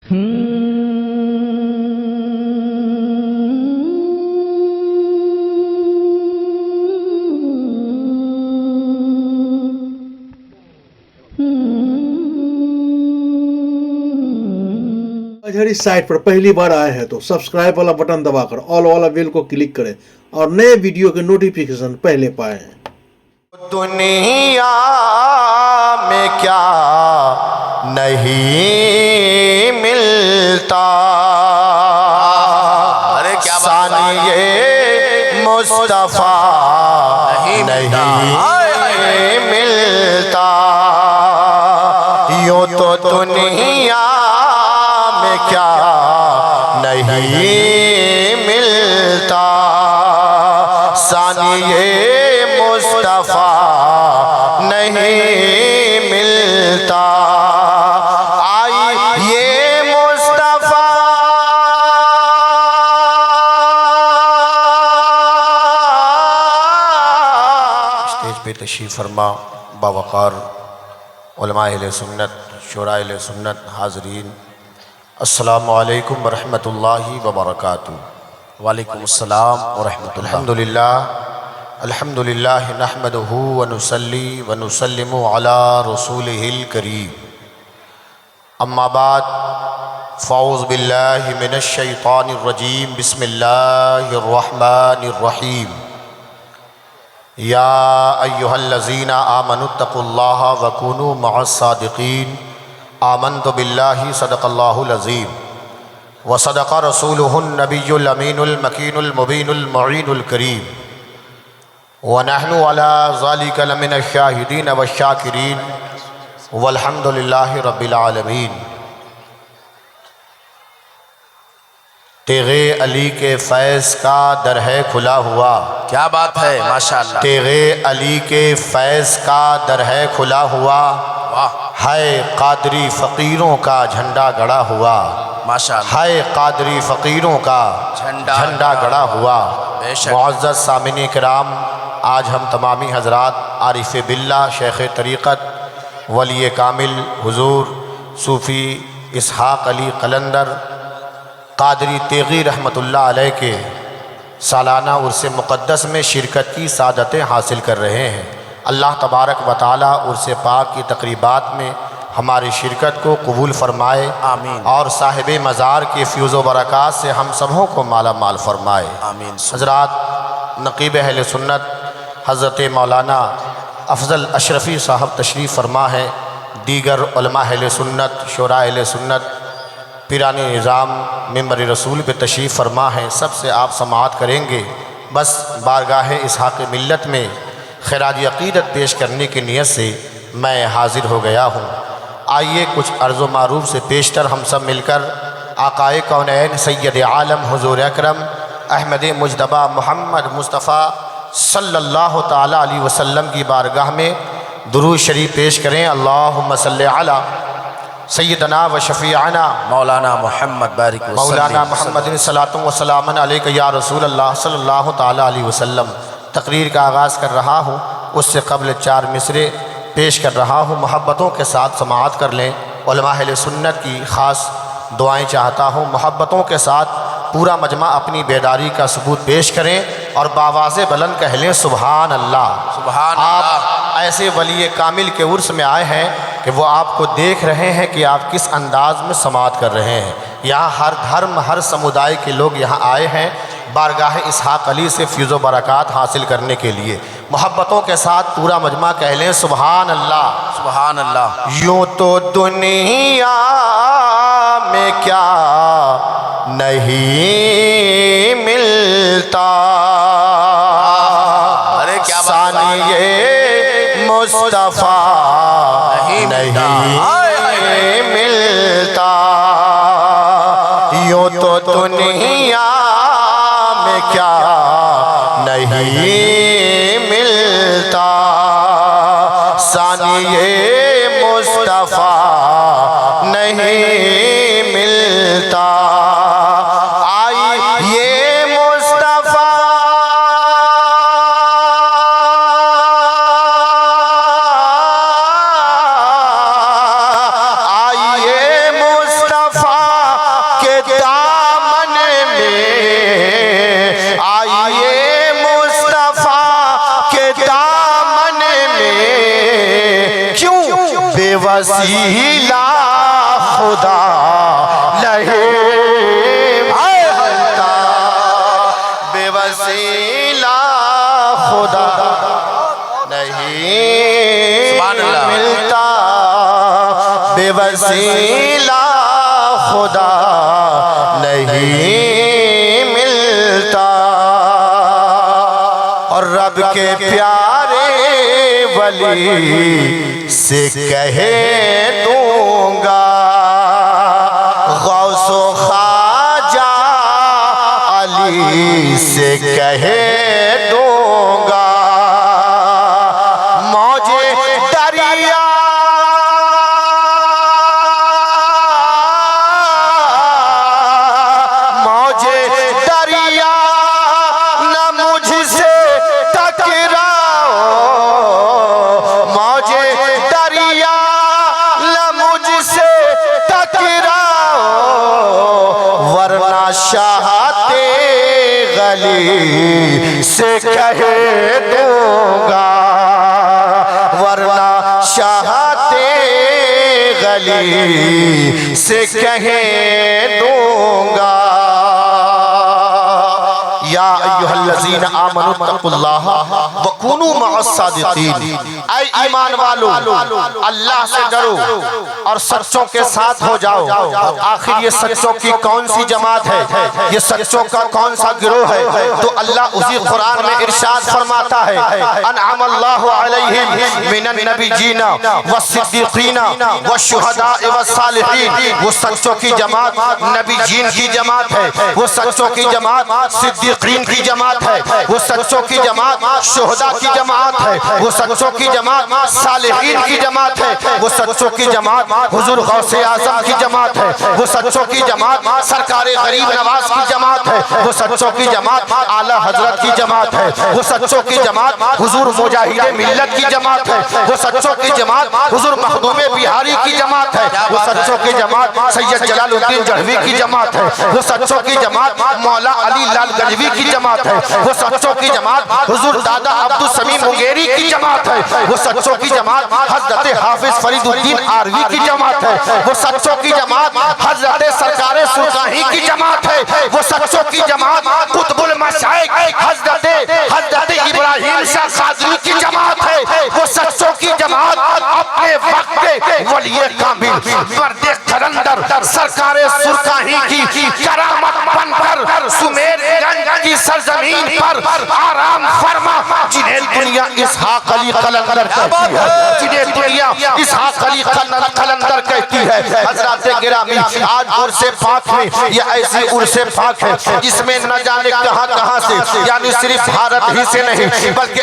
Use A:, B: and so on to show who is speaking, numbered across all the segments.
A: अगर इस साइट पर पहली बार आए हैं तो सब्सक्राइब वाला बटन दबाकर ऑल वाला बेल को क्लिक करें और नए वीडियो के नोटिफिकेशन पहले पाएं।
B: दुनिया में क्या नहीं मिलता,
C: अरे क्या
B: सानिए मुस्तफा नहीं मिलता। यूं तो दुनिया में क्या नहीं मिलता, सानिए मुस्तफा नहीं मिलता। आई ये मुस्तफा स्टेज पे तशरीफ फरमा बावकार उलमाए अहले सुन्नत, शुराए अहले सुन्नत, हाज़रीन, अस्सलामु अलैकुम वरहमतुल्लाहि वबरकातुहू।
C: वालेकुम अस्सलाम व रहमतुल्लाह।
B: अल्हम्दुलिल्लाह नहमदुहु व नुसल्ली व नुसल्लिमु अला रसूलिहिल करीम। अम्मा बाद फ़औज़ु बिल्लाहि मिनश शैतानिर रजीम। बिस्मिल्लाहिर रहमानिर रहीम। या अय्युहल्लज़ीना आमनुत्तक़ुल्लाह व कूनू मअस सादिक़ीन। आमन्तु बिल्लाहि सदक़ल्लाहुल अज़ीम व सदक़ रसूलुहुन नबियुल अमीनुल मकीनुल मुबीनुल मुईनुल करीम व नहनु अला ज़ालिका लमिनश शाहिदीन व शाकिरीन वल्हम्दुलिल्लाहि रब्बिल आलमीन। तेग़े अली के फैज़ का दर है खुला हुआ।
C: क्या बात है, माशाअल्लाह।
B: तेग़े अली के फैज़ का दर है खुला हुआ।
C: वाह,
B: है कादरी फ़कीरों का झंडा गड़ा हुआ।
C: माशाअल्लाह।
B: है कादरी फ़कीरों का झंडा गड़ा हुआ।
C: बेशक।
B: मुअज़्ज़ज़ सामिन किराम, आज हम तमामी हज़रात आरिफ़ बिल्ला, शेख़ तरीक़त, वली कामिल हुज़ूर सूफ़ी इसहाक़ अली क़लंदर क़ादरी तेग़ी रहमतुल्लाह अलैह के सालाना उर्स मुक़द्दस में शिरकत की सादतें हासिल कर रहे हैं। अल्लाह तबारक व तआला उर्स पाक की तक़रीबात में हमारी शिरकत को कबूल फ़रमाए,
C: आमीन।
B: और साहिब मज़ार के फ़्यूज़ व बरक़ात से हम सबों को माला माल फ़रमाए,
C: आमीन।
B: हज़रात, नक़ीब अहले सुन्नत हज़रत मौलाना अफ़ज़ल अशरफ़ी साहब तशरीफ़ फ़रमा है। दीगर उलमा अहले सुन्नत, शुरा अहले सुन्नत, पीरानी निज़ाम मिंबर रसूल पे तशरीफ़ फ़रमा है। सबसे आप समाअत करेंगे। बस बारगाह इसहाक़ मिल्लत में ख़िराज अक़ीदत पेश करने की नीयत से मैं हाज़िर हो गया हूँ। आइए कुछ अर्ज़ व मारूफ़ से पेशतर हम सब मिलकर आक़ाए कौनैन सय्यद आलम हुज़ूर अकरम अहमद मुजतबा मोहम्मद मुस्तफ़ा सल्लल्लाहु ताला अलैहि वसल्लम की बारगाह में दुरूद शरीफ पेश करें। अल्लाहुम्मा सल्लि अला सय्यदना व शफ़ीअना
C: मौलाना मोहम्मद बारिक
B: मौलाना मोहम्मद सलातुन व सलामन अलैका या रसूल अल्लाह सल्लल्लाहु ताला अलैहि वसल्लम। तकरीर का आगाज़ कर रहा हूँ, उससे कबल 4 मिसरे पेश कर रहा हूँ। मोहब्बतों के साथ समाअत कर लें। उलमा अहले सुन्नत की ख़ास दुआएं चाहता हूँ। मोहब्बतों के साथ पूरा मजमा अपनी बेदारी का सबूत पेश करें और बावाज़े बुलंद कह लें सुबहान अल्लाह।
C: सुबहान
B: आप
C: अल्लाह।
B: ऐसे वली कामिल के उर्स में आए हैं कि वो आपको देख रहे हैं कि आप किस अंदाज़ में समाअत कर रहे हैं। यहाँ हर धर्म, हर समुदाय के लोग यहाँ आए हैं बारगाह इसहाक़ अली से फ़्यूज़ व बरक़ात हासिल करने के लिए। मोहब्बतों के साथ पूरा मजमा कह लें सुबहान अल्लाह।
C: सुबहान अल्लाह।
B: यूं तो दुनिया में क्या नहीं मिलता,
C: अरे क्या बात है,
B: सानिए मुस्तफ़ा नहीं मिलता। यूं तो दुनिया में क्या नहीं मिलता, सानिए मुस्तफ़ा नहीं मिलता। आई ये मुस्तफ़ा आई ये मुस्तफ़ा وسیلہ خدا نہیں ملتا، بے وسیلہ خدا نہیں ملتا، بے وسیلہ خدا نہیں ملتا، اور رب کے پیارے ولی سے کہہ دوں گا، غوث و خواجہ علی سے کہہ دوں گا، موجے دریا موجے دریا نہ مجھ سے ٹکراؤ، موجے دریا نہ مجھ سے ٹکراؤ، ورنہ شاہتے غلی سے کہہ دوں گا، ورنہ شاہتے غلی سے کہہ دوں گا۔ یا ایھا الذین آمنوا اتقوا اللہ وکونوا مع الصادقین، اے ایمان والو اللہ سے ڈرو اور سچوں کے ساتھ ہو جاؤ۔ آخر یہ سچوں کی کون سی جماعت ہے، یہ سچوں کا کون سا گروہ ہے؟ تو اللہ اسی قرآن میں ارشاد فرماتا ہے، انعم اللہ علیہم من النبیین والصدیقین والشہداء والصالحین، وہ سچوں کی جماعت نبی جین کی جماعت ہے، وہ سچوں کی جماعت صدیقین کی جماعت ہے، وہ سچوں کی جماعت شہداء کی جماعت ہے، وہ سچوں کی جماعت صالحین کی جماعت ہے، وہ سچوں کی جماعت حضور غوث اعظم کی جماعت ہے، وہ سچوں کی جماعت سرکار غریب نواز کی جماعت ہے، وہ سچوں کی جماعت اعلی حضرت کی جماعت ہے، وہ سچوں کی جماعت حضور مجاہد ملت کی جماعت ہے، وہ سچوں کی جماعت حضور مخدوم بہاری کی جماعت ہے، وہ سچوں کی جماعت سید جلال الدین جڑوی کی جماعت ہے، وہ سچوں کی جماعت مولا علی لال گنجوی کی جماعت ہے، وہ سچوں کی جماعت حضور دادا عبدالسمیع منگیری کی جماعت ہے، وہ سچوں کی جماعت حضرت حافظ فرید الدین آروی کی جماعت ہے، وہ سچوں کی جماعت حضرت سرکار سرکاہی کی جماعت ہے، وہ سچوں کی جماعت قطب المشائخ حضرت ابراہیم شاہ قادری کی جماعت ہے، وہ سچوں کی جماعت اپنے وقت کے ولی کامل مرد قلندر سرکار سرکاہی کی کرامت بن کر سمیر گنج کی سرزمین پر آرام فرما، جنہیں دنیا اسحاق علی قلندر کہتی ہے، جنہیں دنیا اسحاق علی قلندر کہتی ہے۔ حضرات گرامی، آج عرص پاک میں یہ ایسی عرص پاک ہے جس میں نہ جانے کہاں کہاں سے، یعنی صرف بھارت ہی سے نہیں بلکہ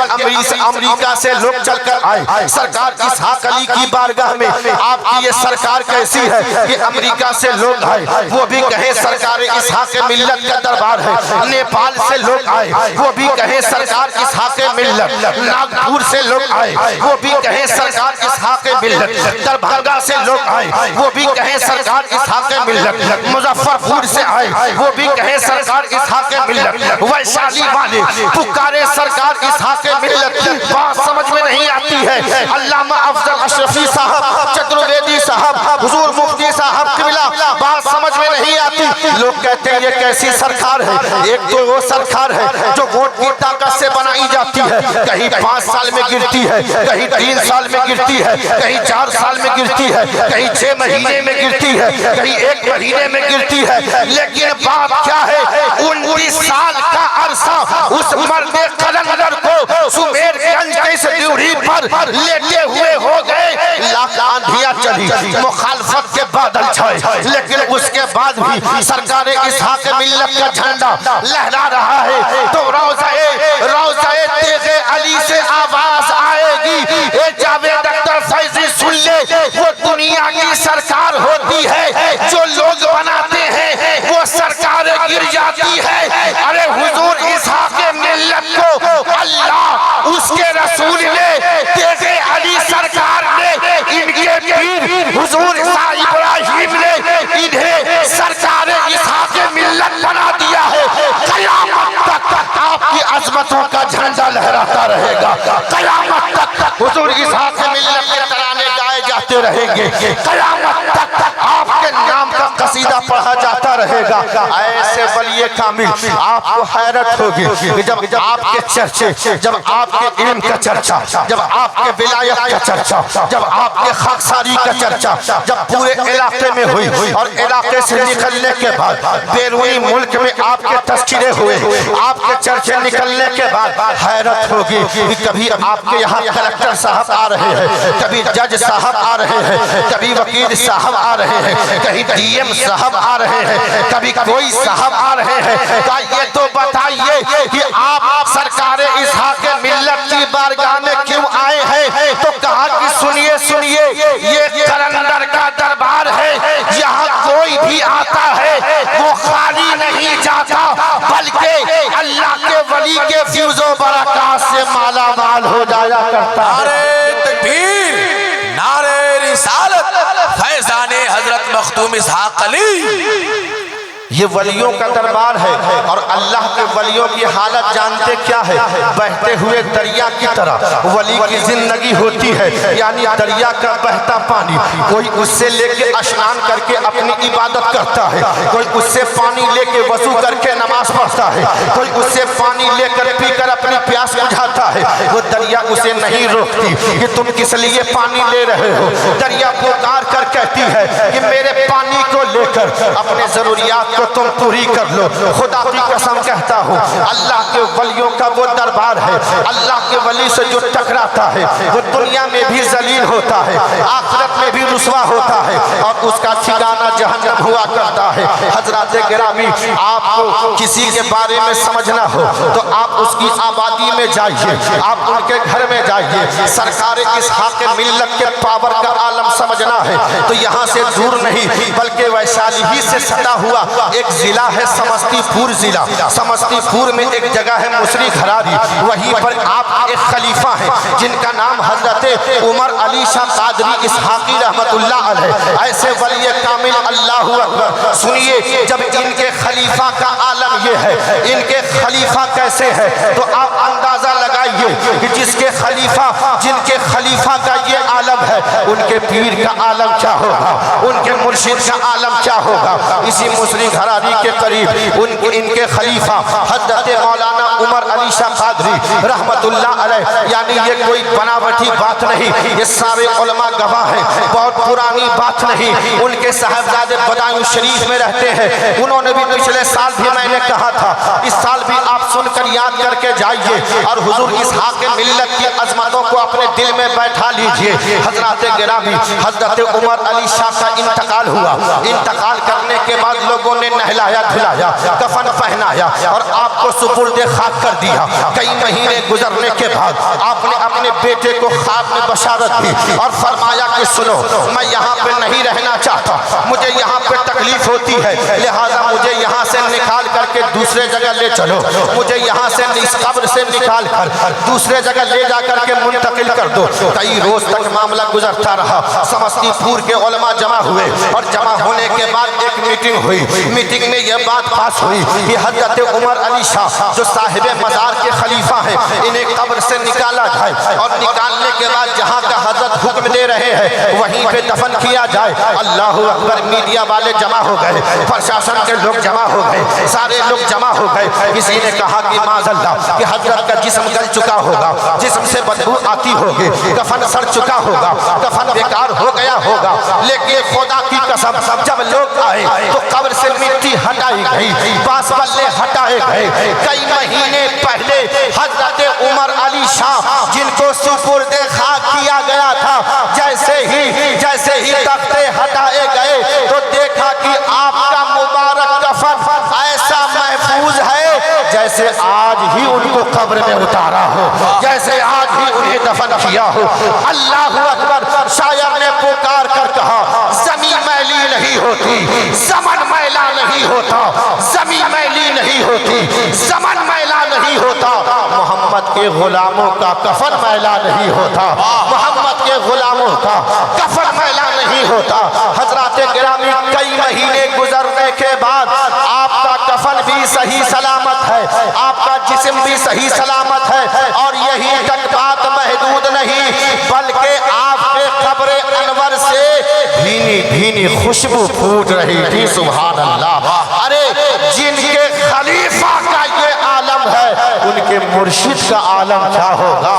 B: امریکہ سے لوگ چل کر آئے سرکار اسحاق علی کی بارگاہ میں۔ آپ کی یہ سرکار کیسی ہے کہ امریکہ سے لوگ آئے، وہ بھی کہیں سرکار اسحاق ملت کا دربار ہے، نیپال سے لوگ آئے وہ بھی کہیں سرکار اسحاق ملت، ناگپور سے لوگ آئے وہ بھی کہیں سرکار اسحاق ملت، دربھنگا سے لوگ آئے وہ بھی کہیں سرکار اسحاق ملت، مظفرپور سے آئے وہ بھی کہیں سرکار اسحاق ملت، ویشالی والے پکارے سرکار اسحاق ملت۔ بات سمجھ میں نہیں آتی ہے، علامہ افضل اشرفی صاحب، چترویدی صاحب، حضور مفتی صاحب قبلہ، بات سمجھ میں نہیں آتی۔ لوگ کہتے ہیں یہ کیسی سرکار ہے؟ ایک تو وہ سرکار ہے جو ووٹ کی طاقت سے بنائی جاتی ہے، کہیں 5 سال میں گرتی ہے، کہیں 3 سال میں گرتی ہے، کہیں 4 سال میں گرتی ہے، کہیں 6 مہینے میں گرتی ہے، کہیں 1 مہینے میں گرتی ہے، لیکن بات کیا ہے؟ 19 سال کا عرصہ اس مرد قلندر کو سمیر گنج کے اس ڈیوڑی پر لیٹے ہوئے ہو گئے۔ لاکھ آندھیاں چلی، مخالفت کے بادل چھائے، لیکن اس کے بعد بھی سرکار اسحاق ملت کا جھنڈا لہرا رہا ہے۔ تو روضہ تیغ علی سے آواز آئے گی، اے جاوید اختر فیضی سن لے، وہ دنیا کی سرکار ہوتی ہے جو لوگ بناتے ہیں وہ سرکار گر جاتی ہے۔ ارے حضور اسحاق ملت کو اللہ اس کے رسول نے تیغ علی سرکار نے ان کے پیر حضور ابراہیم نے انہیں سرکار اسحاق ملت بنا دیا ہے۔ قیامت تک آپ کی عظمتوں کا جھنڈا لہراتا رہے گا، قیامت تک حضور اسحاق ملت کے ترانے گائے جاتے जाते रहेंगे, क़यामत तक आपके नाम का कसीदा पढ़ा जाता रहेगा। ऐसे वली कामिल आपको हैरत होगी कि जब आपके चर्चे, जब आपके इल्म का चर्चा, जब आपके विलायत का चर्चा, जब आपके खाकसारी का चर्चा जब पूरे इलाके में हुई और इलाके से निकलने के बाद बैरूनी मुल्क में आपके तस्करे हुए, आपके चर्चे निकलने के बाद हैरत होगी कि कभी आपके यहाँ कलेक्टर साहब आ रहे हैं, कभी जज साहब आ रहे हैं, कभी वकील साहब आ रहे हैं, कहीं डीएम साहब आ रहे हैं, कभी कोई साहब आ रहे हैं। तो ये तो बताइए कि आप सरकार इसहाक़ मिल्लत की बारगाह में क्यों आए हैं? तो कहा कि सुनिए सुनिए, ये कलंदर का दरबार है, यहाँ कोई भी आता है वो खाली नहीं जाता, बल्कि अल्लाह के वली के फ्यूज़ो बरक़ात से माला माल हो जाया करता है।
C: नारे तकबीर, नारे रिसालत, फैज़ाने हजरत मखदूम इसहाक़ अली।
B: ये वलियों का दरबार है और अल्लाह के वलियों की हालत जानते क्या है? बहते हुए दरिया की तरह वली की जिंदगी होती है, यानी दरिया का बहता पानी। कोई उससे लेके स्नान करके अपनी इबादत करता है, कोई उससे पानी लेके वजू करके नमाज पढ़ता है, कोई उससे पानी लेकर पीकर अपनी प्यास बुझाता है। वो दरिया उसे नहीं रोकती कि तुम किस लिए पानी ले रहे हो। दरिया पुकार कर कहती है कि मेरे पानी को लेकर अपने जरूरियात को तुम पूरी कर लो। खुदा की कसम कहता हूँ, अल्लाह के वलियों का वो दरबार है, अल्लाह के वली से जो टकराता है वो दुनिया में भी जलील होता है, आखिरत में भी रुसवा होता है और उसका ठिकाना जहन्नम हुआ करता है। हजरात गिरामी, आपको किसी के बारे में समझना हो तो आप उसकी आबादी में जाइए, आप उनके घर में जाइए। सरकार इसहाक़ मिल्लत के पावर का आलम समझना है तो यहाँ से दूर नहीं बल्कि वैशाली ही से सटा हुआ एक जिला है समस्तीपुर जिला। समस्तीपुर में एक जगह है मुसरी घरारी, वहीं पर आप एक खलीफा हैं जिनका नाम हजरत उमर अली शाह कादरी इसहाक़ी रहमतुल्लाह अलैह। ऐसे वली कामिल, अल्लाहु अकबर। सुनिए, जब इनके खलीफा का आलम ये है, इनके खलीफा कैसे है तो आप अंदाजा लगाइए कि जिसके खलीफा, जिनके खलीफा का ये आलम है, उनके पीर का आलम क्या होगा, उनके मुर्शिद का आलम क्या होगा। इसी मुसरी घरारी के करीब इनके खलीफा हजरत मौलाना उमर अली शाह कादरी रहमतुल्लाह अलैह, यानी ये कोई बनावटी बात नहीं, ये सारे उलमा गवाह हैं, बहुत पुरानी बात नहीं। उनके साहबजादे बदायूं शरीफ में रहते हैं। उन्होंने भी पिछले साल भी मैंने कहा था, इस साल भी आप सुनकर याद करके जाइए और हुजूर इसहाक़ मिल्लत की अजमतों को अपने दिल में बैठा लीजिए। हजरत गिरामी, हजरत उमर अली शाह का इंतकाल हुआ। इंतकाल करने के बाद लोगों ने नहलाया धुलाया, कफन पहनाया और आपको सुपुर्द खाक कर दिया। कई महीने गुजरने के बाद आपने अपने बेटे को ख्वाब में बशारत दी और फरमाया कि सुनो, मैं यहाँ पे नहीं रहना चाहता, मुझे यहाँ पे तकलीफ होती है, लिहाजा मुझे यहाँ से निकाल करके दूसरे जगह ले चलो, मुझे यहाँ से इस कब्र से निकाल कर दूसरे जगह ले जा करके मुंतकिल कर दो। कई रोज तक मामला गुजरता रहा। समस्तीपुर के उलमा जमा हुए और जमा होने के बाद एक मीटिंग हुई। मीटिंग में यह बात पास हुई कि हजरत उमर अली शाह जो साहिब मज़ार के खलीफा हैं, इन्हें कब्र से निकाला जाए और निकालने के बाद जहाँ का हजरत हुक्म दे रहे हैं वहीं पे दफन किया जाए। अल्लाहु अकबर। मीडिया वाले जमा हो गए, प्रशासन के लोग जमा हो गए, सारे लोग जमा हो गए। किसी ने कहा कि माज़अल्लाह कि हजरत का जिस्म गल चुका होगा, जिस्म से बदबू आती होगी, कफन सड़ चुका होगा, कफन बेकार हो गया होगा। लेकिन खुदा की कसम, जब लोग आए तो कब्र से मिट्टी हटाई गई, बांस बल्ले हटाए गए। कई महीने पहले हजरत उमर अली शाह जिनको सुपुर्दे खाक किया गया था, जैसे ही तख्ते हटाए गए तो देखा कि आपका मुबारक कफन ऐसा महफूज है जैसे आज ही उनको कब्र में उतारा हो, जैसे आज ही उन्हें दफन किया हो। अल्लाहु अकबर। शायर ने पुकार कर कहा, ज़मीं मैली नहीं होती, ज़मन मैला नहीं होता, ज़मीं मैली नहीं होती, ज़मन मैला नहीं होता, मोहम्मद के गुलामों का कफन मैला नहीं होता, मोहम्मद के गुलामों का कफन मैला नहीं होता। हजरात गिरामी, कई महीने गुजरने के बाद आपका कफन भी सही सलामत है, आपका जिस्म भी सही सलामत है। और यही तक बात महदूद नहीं, बल्कि आपके कब्र अनवर خوشبو پھوٹ رہی تھی، سبحان اللہ۔ ارے جن کے خلیفہ کا یہ عالم ہے، ان کے مرشد کا عالم کیا ہوگا؟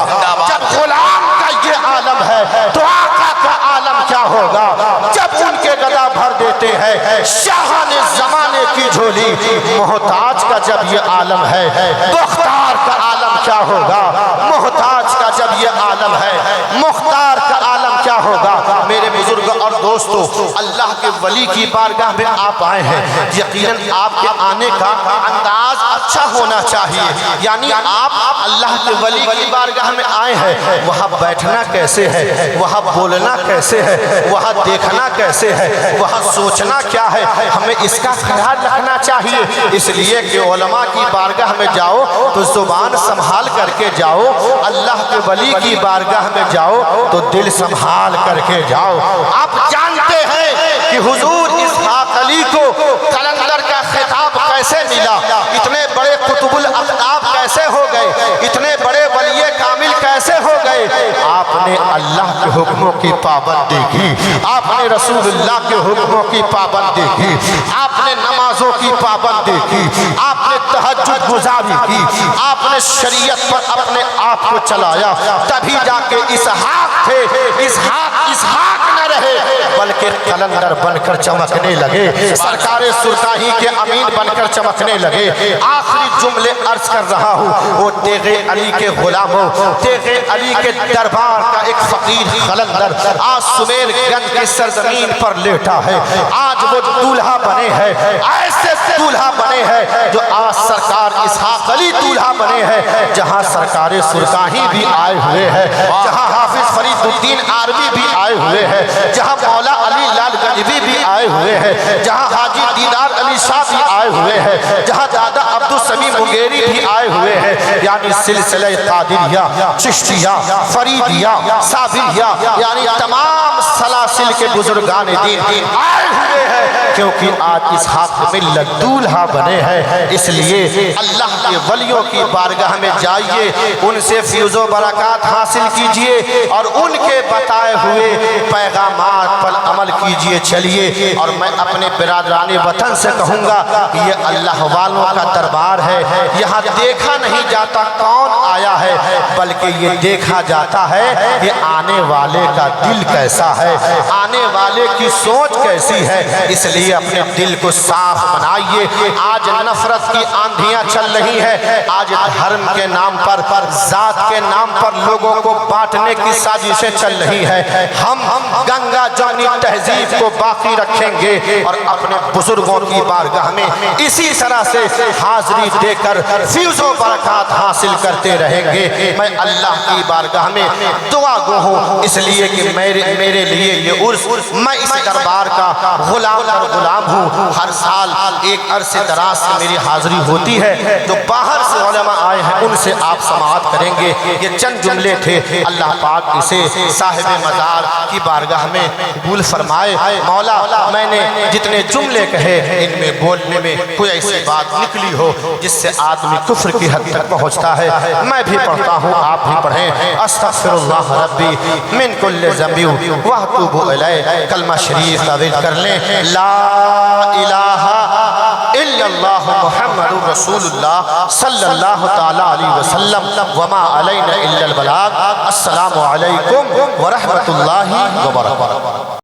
B: جب غلام کا یہ عالم ہے تو آقا کا عالم کیا ہوگا؟ جب ان کے گدا بھر دیتے ہیں شاہان زمانے کی جھولی، محتاج کا جب یہ عالم ہے، مختار کا عالم کیا ہوگا؟ محتاج کا جب یہ عالم ہے، مختار کا عالم کیا ہوگا؟ میرے بزرگ اور دوستو، اللہ کے ولی کی بارگاہ میں آپ آئے ہیں، یقیناً آپ کے آنے کا انداز اچھا ہونا چاہیے، یعنی آپ اللہ کے ولی کی بارگاہ میں آئے ہیں، وہاں بیٹھنا کیسے ہے، وہاں بولنا کیسے ہے، وہاں دیکھنا کیسے ہے، وہاں سوچنا کیا ہے، ہمیں اس کا خیال رکھنا چاہیے۔ اس لیے کہ علماء کی بارگاہ میں جاؤ تو زبان سنبھال کر کے جاؤ، اللہ کے ولی کی بارگاہ میں جاؤ تو دل سنبھال کر کے جاؤ۔ آپ جانتے ہیں کہ حضور اسحاق علی کو قلندر کا خطاب کیسے ملا، اتنے بڑے قطب الاقطاب کیسے ہو گئے، اتنے بڑے ولی کامل کیسے ہو گئے؟ آپ نے اللہ کے حکموں کی پابندی کی، آپ نے رسول اللہ کے حکموں کی پابندی کی، آپ نے نمازوں کی پابندی کی، آپ نے تہجد گزاری کی، آپ نے شریعت پر اپنے آپ کو چلایا، تبھی جا کے اسحاق تھے، اسحاق نہ رہے بلکہ قلندر بن کر چمکنے لگے، سرکار سرکاہی کے امین بن کر چمکنے لگے۔ آخری جملے عرض کر رہا ہوں، وہ تیغ علی کے غلاموں، تیغ علی کے دربار کا ایک فقیر قلندر آج سمیر گنج کی سرزمین پر لیٹا ہے، آج وہ دولہا بنے ہیں، ایسے دولہا بنے ہیں جو آج سرکار اسحاق علی دولہا بنے ہیں، جہاں سرکار سرکاہی بھی آئے ہوئے ہیں، جہاں حافظ فرید الدین عربی بھی آئے ہوئے ہیں، جہاں مولا علی لال گنجوی بھی آئے ہوئے ہیں، جہاں حاجی دیدار علی شاہ بھی آئے ہوئے ہیں، جہاں دادا عبدالسمیع مغیری بھی آئے ہوئے ہیں، یعنی سلسلہ قادریہ، چشتیہ، فریدیہ، صابریہ، یعنی تمام سلاسل کے بزرگان دین آئے ہوئے ہیں، کیونکہ آج اسحاق ملت دولہا بنے ہیں۔ اس لیے اللہ کے ولیوں کی بارگاہ میں جائیے، ان سے فیض و برکات حاصل کیجئے اور ان کے بتائے ہوئے پیغامات پر عمل کیجئے۔ چلیے، اور میں اپنے برادران وطن سے کہوں گا کہ یہ اللہ والوں کا دربار ہے، یہاں دیکھا نہیں جاتا کون آیا ہے، بلکہ یہ دیکھا جاتا ہے کہ آنے والے کا دل کیسا ہے، آنے والے کی سوچ کیسی ہے۔ اس لیے اپنے دل کو صاف بنائیے۔ آج نفرت کی آندھیاں چل رہی ہیں، آج دھرم کے نام پر، ذات کے نام پر لوگوں کو بانٹنے کی سازشیں چل رہی ہیں۔ ہم گنگا جمنی تہذیب کو باقی رکھیں گے اور اپنے بزرگوں کی بارگاہ میں اسی طرح سے حاضری دے کر فیض و برکات حاصل کرتے رہیں گے۔ میں اللہ کی بارگاہ میں دعا گو ہوں، اس لیے کہ میرے لیے یہ عرس، میں اس دربار کا غلام اور غلام ہوں۔ ہر سال ایک عرصے دراز سے میری حاضری ہوتی ہے، جو باہر سے علماء آئے ہیں ان سے آپ سماعت کریں گے۔ یہ چند جملے تھے، اللہ پاک اسے صاحب مزار کی بارگاہ میں قبول فرمائے۔ مولا، میں نے جتنے جملے کہے ان میں بولنے میں کوئی ایسی بات نکلی ہو جس سے آدمی کفر کی حد تک پہنچتا ہے، میں بھی پڑھتا ہوں، آپ بھی پڑھیں۔ استغفر اللہ ربی من کل ذنب واتوب الیہ۔ کلمہ شریف طویل کر لیں، لا الہ الا اللہ محمد رسول اللہ صلی اللہ تعالی علیہ وسلم وما علینا الا البلاغ۔ السلام علیکم ورحمۃ اللہ وبرکاتہ۔